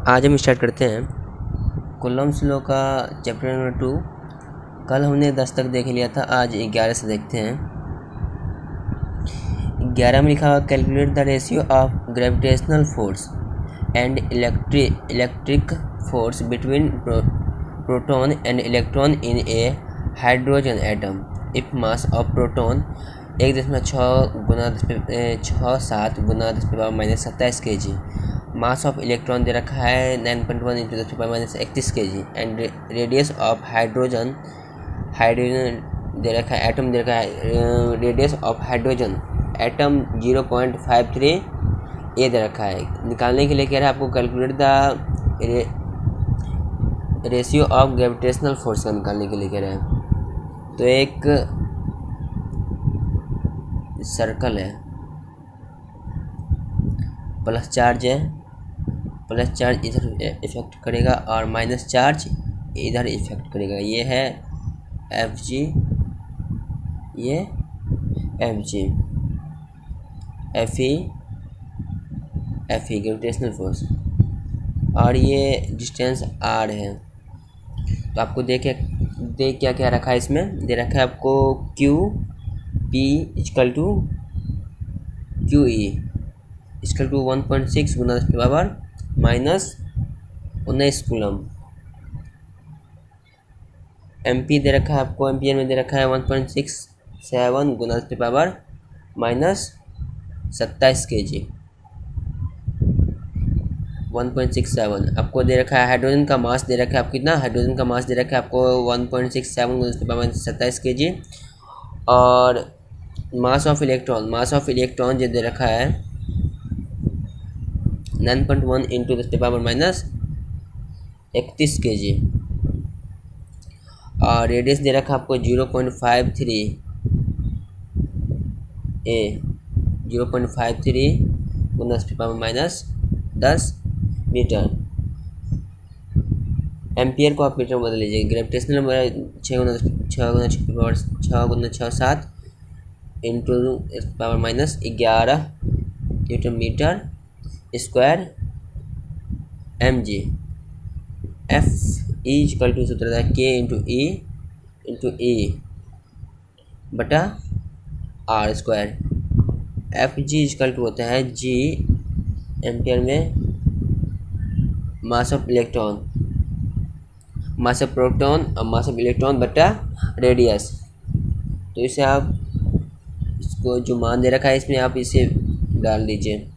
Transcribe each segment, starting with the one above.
आज हम स्टार्ट करते हैं कूलम्ब्स लॉ का चैप्टर नंबर 2। कल हमने 10 तक देख लिया था, आज 11 से देखते हैं। 11 में लिखा हुआ calculate the ratio of gravitational force and electric force between proton and electron in a hydrogen atom if mass of proton 1.6 गुना 7 गुना 10⁻⁻27 kg, मास ऑफ इलेक्ट्रॉन दे रखा है 9.1 into 10⁻⁻31 kg and radius of hydrogen दे रखा है, atom दे रखा है, radius of hydrogen atom 0.53 A दे रखा है। निकालने के लिए कह रहा है आपको calculate the ratio of gravitational force का निकालने के लिए कह रहा है। तो एक सर्कल है, प्लस चार्ज है, प्लस चार्ज इधर इफेक्ट करेगा और माइनस चार्ज इधर इफेक्ट करेगा। ये है एफ जी, ये एफ जी, एफ ई ग्रेविटेशनल फोर्स, और ये डिस्टेंस आर है। तो आपको देख क्या क्या रखा है इसमें, दे रखा है आपको Q P equal to Q E equal to 1.6 गुना 10⁻⁻19 कूलम। एमपी दे रखा है आपको, एम्पियर में दे रखा है 1.67 गुना 10⁻⁻27 kg। 1.67 आपको दे रखा है। हाइड्रोजन का मास दे रखा है आपको कितना, हाइड्रोजन का मास दे रखा है आपको 1.67 गुना 10⁻⁻27 kg, और मास ऑफ इलेक्ट्रॉन जो दे रखा है 9.1 इंटू 10⁻⁻31 kg, और रेडियस दे रखा है आपको 0.53 ए, 0.53 गुना 10⁻⁻10 मीटर। एम्पियर को आप मीटर में बदल लीजिए। ग्रेविटेशनल नंबर 6 गुना 6 7 into 10⁻⁻11 newton metre square M G. F E equal to सूत्र है के इंटू ई बटा R square. F G equal to होता है जी एम्पियर में mass of electron, mass of proton और मास ऑफ इलेक्ट्रॉन बटा रेडियस। तो इसे आप इसको जो मान दे रखा है इसमें आप इसे डाल दीजिए।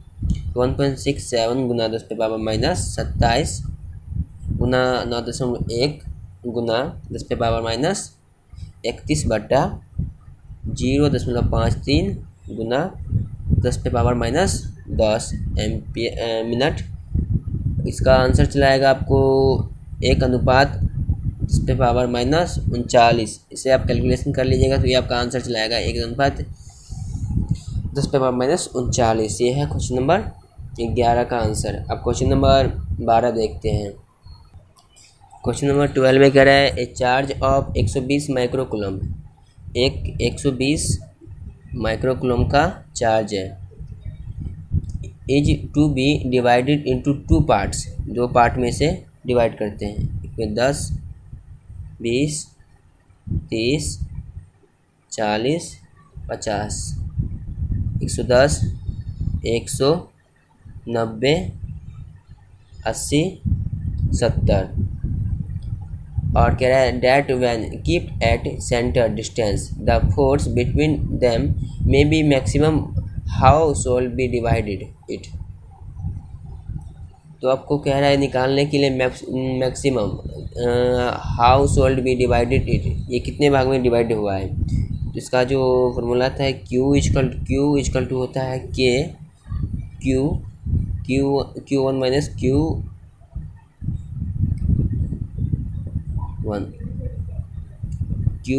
1.67 गुना 10⁻⁻27 गुना 9.1 गुना 10⁻⁻31 बटा 0.53 गुना 10⁻⁻10 मिनट। इसका आंसर चलाएगा आपको 1:10⁻⁻39। इसे आप कैलकुलेशन कर लीजिएगा तो ये आपका आंसर चलाएगा 1:10⁻⁻39। ये है क्वेश्चन नंबर 11 का आंसर। अब क्वेश्चन नंबर 12 देखते हैं। क्वेश्चन नंबर 12 में कह रहा है ए चार्ज ऑफ 120 माइक्रोकूलम, एक 120 माइक्रोकूलम का चार्ज है, is to be divided into 2 parts, 2 part में से डिवाइड करते हैं। इसमें 10 20 30 40 50, 110 190 80 70। और कह रहा है that when keep at centre distance the force between them may be maximum, how should be divided it. तो आपको कह रहा है निकालने के लिए maximum, how should be divided it, ये कितने भाग में डिवाइड हुआ है। तो इसका जो फॉर्मूला था क्यू इक्वल टू होता है K Q1 minus Q1, Q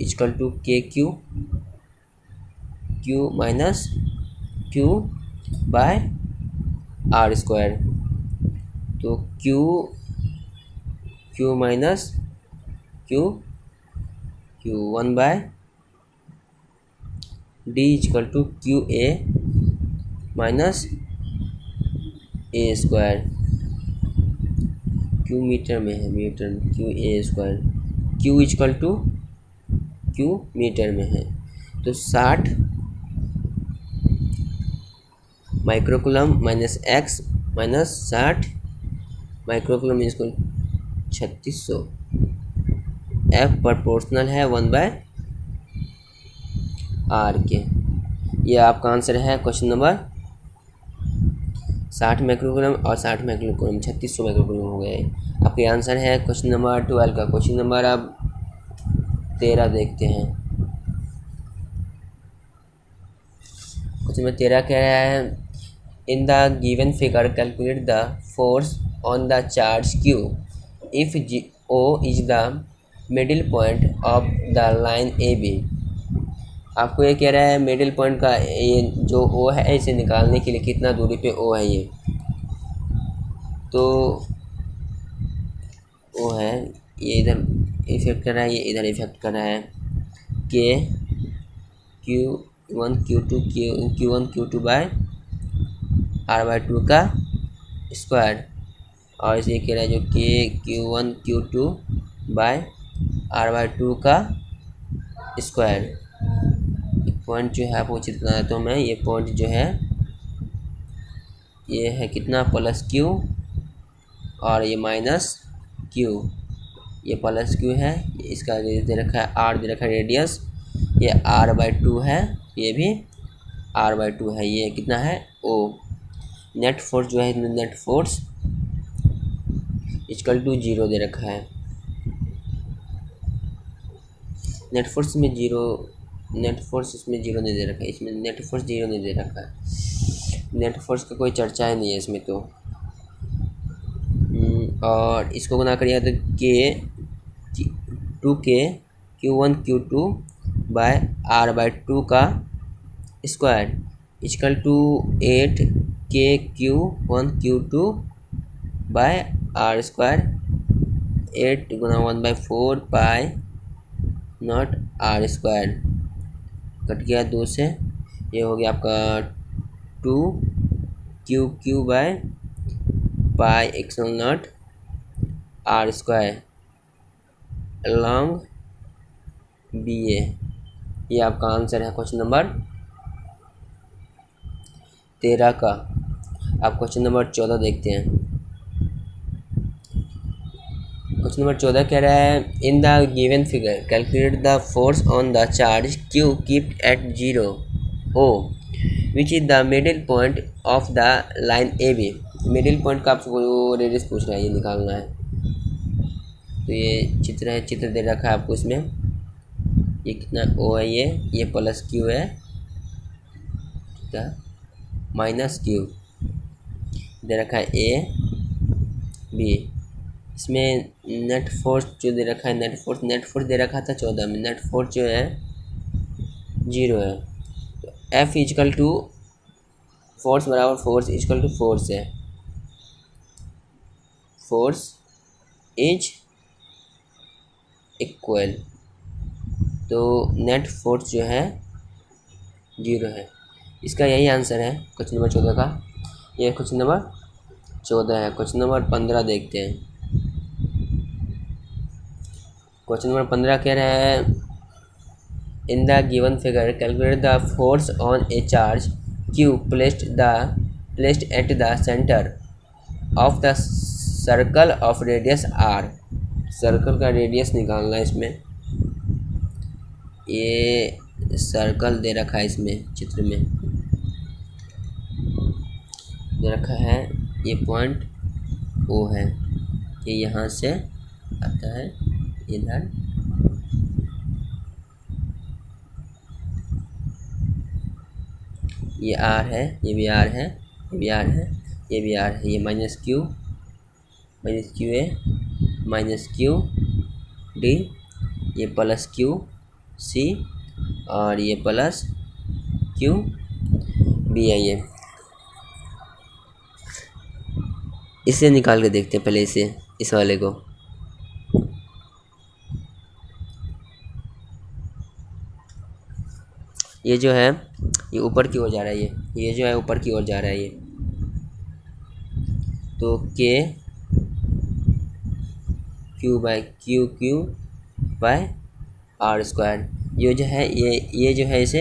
equal to K Q minus Q by R square. तो Q minus Q1 by D equal to QA minus A square. Q metre में है, metre Q A square, Q equal to Q metre में है, तो 60 microcoulomb minus X minus 60 microcoulomb equal 3600। F proportional है 1/r के। ये आपका answer है क्वेश्चन नंबर 60 माइक्रोकुलम और 60 माइक्रोकुलम 3600 माइक्रोकुलम हो गए। आपके आंसर है क्वेश्चन नंबर 12 का। क्वेश्चन नंबर अब 13 देखते हैं। क्वेश्चन नंबर 13 कह रहा है in the given figure calculate the force on the charge Q if O is the middle point of the line AB। आपको ये कह रहा है मिडिल पॉइंट का ये जो O है इसे निकालने के लिए कितना दूरी पे O है। ये तो O है, ये इधर इफेक्ट कर रहा है, ये इधर इफेक्ट कर रहा है। K Q1 Q2 Q1 Q2 by R/2 का स्क्वायर, और इसे कह रहा है जो K Q1 Q2 by R/2 का स्क्वायर। पॉइंट जो है आपको चित्र बना देता हूँ मैं। ये पॉइंट जो है ये है कितना प्लस Q और ये माइनस Q। ये प्लस Q है, इसका दे रखा है R, दे रखा है रेडियस, ये R/2 है, ये भी R/2 है। ये कितना है O। नेट फोर्स जो है नेट फोर्स इक्वल टू 0 दे रखा है। नेट फोर्स में 0, नेट फोर्स इसमें 0 नहीं दे रखा है, इसमें नेट फोर्स 0 नहीं दे रखा है। नेट फोर्स का कोई चर्चा ही नहीं है इसमें तो। और इसको गुना करिए तो K Q1 Q2 by R/2 का square equal to 8 K Q1 Q2 by R square. 8 गुना 1/4 pi naught R square, cut गया 2 से। ये हो गया आपका 2QQ by pi epsilon naught R square along BA। ये आपका आंसर है क्वेश्चन नंबर 13 का। आप क्वेश्चन नंबर 14 देखते हैं। क्वेश्चन नंबर 14 कह रहा है in the given figure calculate the force on the charge Q kept at 0 O which is the middle point of the line AB। Middle point का आपको radius पूछ रहा है, ये निकालना है। तो ये चित्र है, चित्र दे रखा है आपको इसमें। ये कितना O है, ये प्लस Q है, माइनस Q दे रखा है A B। इसमें नेट फोर्स जो दे रखा है, नेट फोर्स दे रखा था 14 में, नेट फोर्स जो है 0 है। तो F इक्वल टू फोर्स बराबर फोर्स इक्वल टू फोर्स है। फोर्स इज इक्वल, तो नेट फोर्स जो है 0 है। इसका यही आंसर है क्वेश्चन नंबर 14 का। ये क्वेश्चन नंबर 14 है। क्वेश्चन नंबर 15 देखते हैं। क्वेश्चन नंबर 15 कह रहा है in the given figure calculate the force on A charge Q placed at the centre of the circle of radius R। Circle का रेडियस निकालना है इसमें। ये सर्कल दे रखा है इसमें, चित्र में दे रखा है। ये पॉइंट O है, ये यहाँ से आता है इधर, ये R है, ये भी R है, ये भी R है, ये भी R है। ये minus Q A minus Q D, ये प्लस Q C और ये प्लस Q B है। ये इसे निकाल के देखते हैं पहले, इस वाले को। ये जो है ये ऊपर की ओर जा रहा है, ये जो है ऊपर की ओर जा रहा है ये। तो K Q by Q Q by R square. ये जो है ये जो है इसे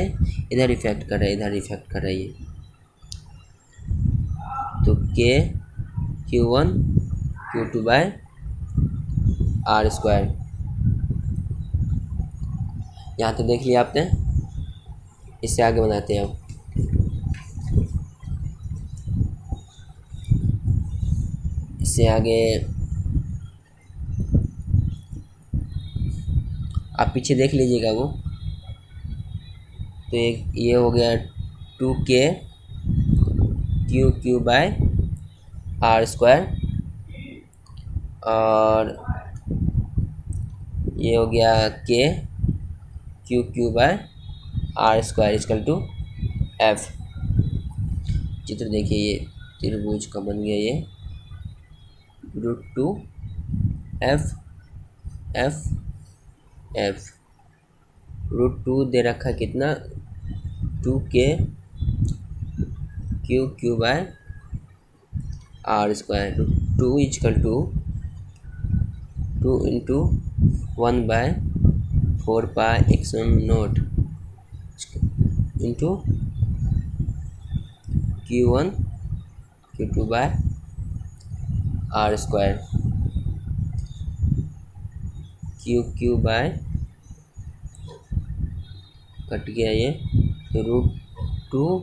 इधर इफेक्ट कर रहा है, इधर इफेक्ट कर रहा है ये। तो के Q1 Q2 by R square. यहाँ तो देख लिया आपने। इससे आगे बनाते हैं अब। इससे आगे आप पीछे देख लीजिएगा वो। तो एक ये हो गया 2K Q Q by R square, और ये हो गया K Q Q by R square equal to F। चित्र देखिए, ये त्रिभुज का बन गया ये √2 F F F। √2 दे रखा कितना, 2K Q Q by R square. √2 equal to 2 into 1/4 pi x0 into Q1 Q2 by R square. Q Q by cut गया ये, तो √2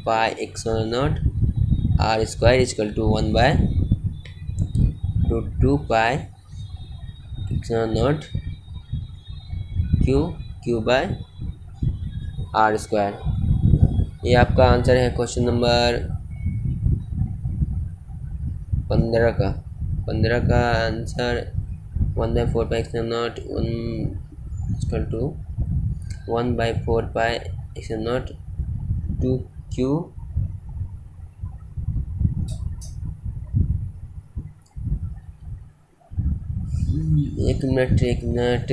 pi x0 R square equal to 1/√2 pi x0 Q Q by R square. ये आपका answer है question number 15 का answer 1/4 pi x0 equal to 1/4 pi x0 2Q एक minute